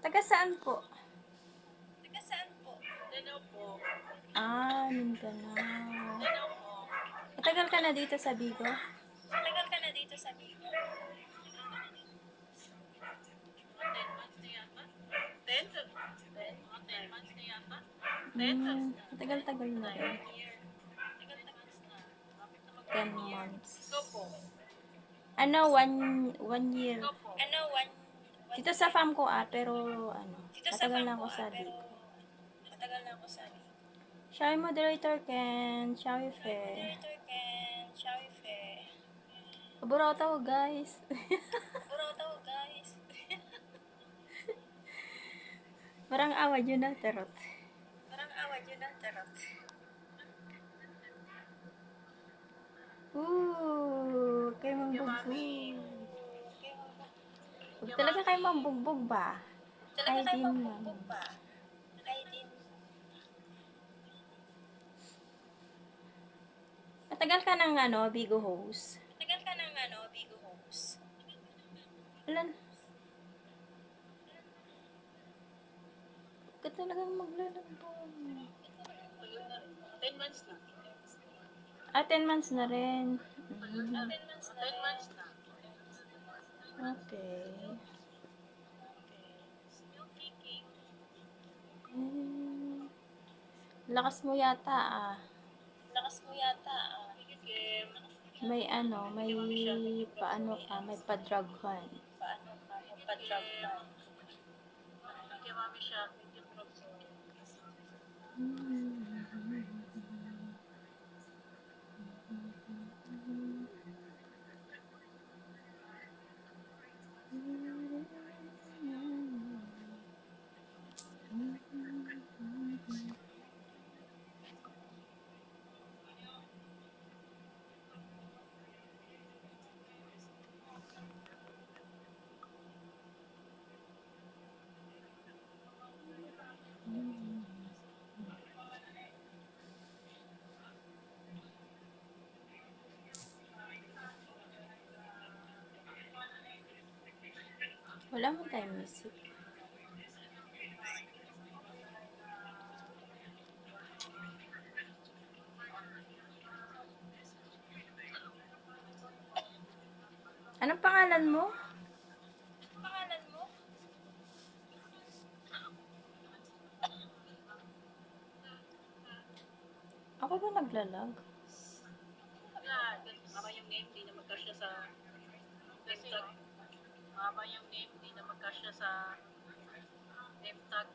Taga saan po? Taga saan po? Mindanao po. Mindanao. Mindanao po. Matagal ka na dito sa Bigo? Matagal ka na dito sa Bigo? 10 months na yata. 10 to 10? 10 months na yata. 10 to Matagal-tagal na rin. year. Tagal-tagal na. Lapit na 10 mag-year. months. Ikaw po. Ano, one year. Ikaw po. Ano, Dito sa farm ko pero dito sa matagal farm na ko ako sa pero Bigo. matagal na ako sa Bigo. Xiaomi moderator Ken, Xiaomi Fe. Moderator Ken, Xiaomi Fe. Kaburaw tao guys. Buraw tao guys. Parang awad yun na, terot. Parang awad yun ang tarot. Kayo mambugbog. Mami. Huwag talaga kayo mambugbog ba? Talaga Ay, kayo din, magbugbog ma'am. ba? Ay, din. Matagal ka ng Bigo host. Matagal ka ng Bigo host. Ilan? Huwag ka talagang maglalambang. 10 months na. 10 months na rin. 10 months na. 10 months na. Okay. Still kicking. Lakas mo yata Lakas mo yata Game. May paano ka, may pa-drughan. Paano ka? Pa-drug ka. Kaya mami siya. Nag-drug ko. Wala mo tayong music. Anong pangalan mo? Pangalan mo? Ako ba naglalag? Wala. Mama yung name, di na magkasya sa name tag. Mama yung name, di na magkasya sa name tag.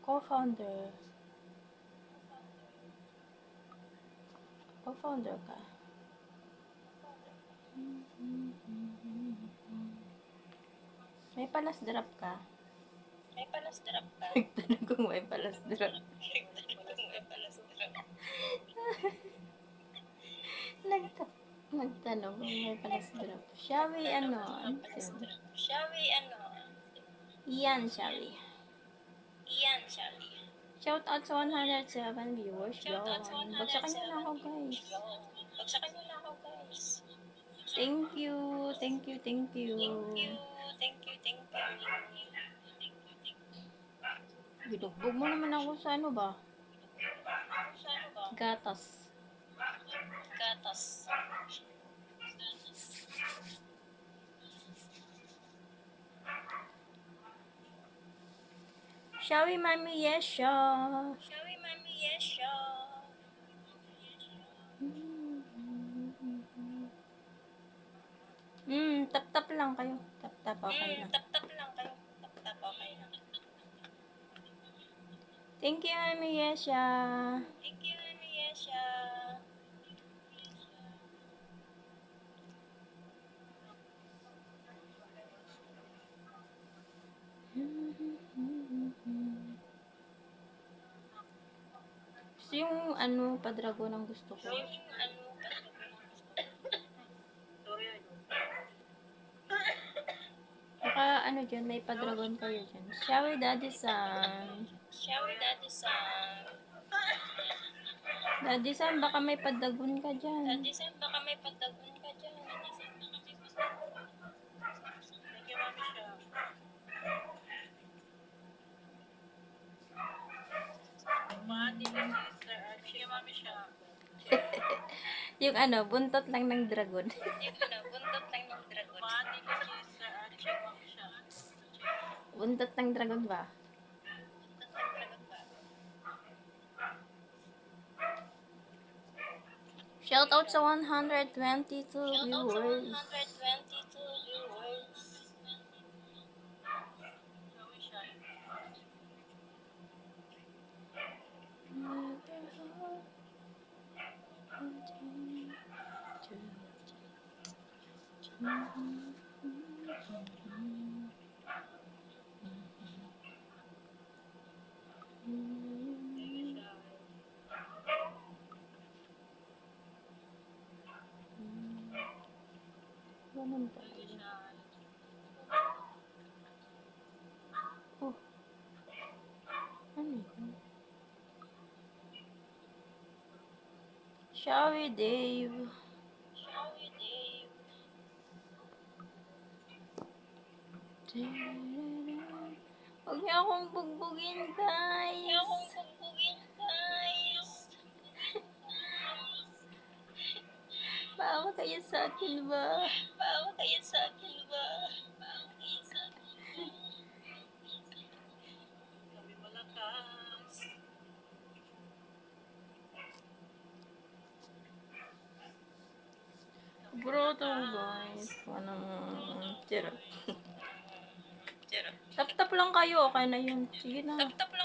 Co-founder. Co-founder ka. May palas drop ka. May palas drop ka. Nagtanong kung may palas drop. May palas drop. Nagtanong kung may palas drop. Shawi Shawi Ian Shawi. Ian Shawi. Shout out sa 107 viewers. Shout out sa 107 Bagsakan niyo na ako guys. Bagsakan niyo na ako guys. Thank you. Thank you. Thank you. Binugbog mo naman ako sa ba? Sa ano ba? Gatas. Gatas. Shawi Mami Yesha. Shawi Mami Yesha. Tap-tap lang kayo. Tap-tap okay lang. Tap-tap lang kayo. Tap-tap okay lang. Thank you, Mami Yesha. Thank you, Mami Yesha. Gusto yung pa-dragon ang gusto ko. Yung Baka dyan, may pa-dragon kayo dyan. Shawi Daddy-san. Shawi Daddy-san. Daddy Sam, baka may padagon ka dyan. Daddy Sam, baka may padagon ka dyan. Thank you, Mami Siya. Umati ko si Sir Archie. Thank you, Mami Siya. Yung ano, buntot lang ng dragon. Yung ano, buntot lang ng dragon. Umati ko si Sir Archie, Mami Siya. Buntot ng dragon ba? Buntot ng dragon ba? Shout out sa 122 Shout out sa viewers. 122 viewers. Mami Siya. Ganun pa. Oh. Ano yun? Shall we, Dave? Shall we, Dave? Huwag niyo akong bugbugin, guys. Kaya akong bugbugin, guys. Baawa kayo sa akin ba? Baawa kayo sa akin ba? Baawa kayo sa akin ba? Kami malakas. Bro, to guys. Anong tira? Tira. Tap-tap lang kayo. Okay na yun. Sige na. Tap-tap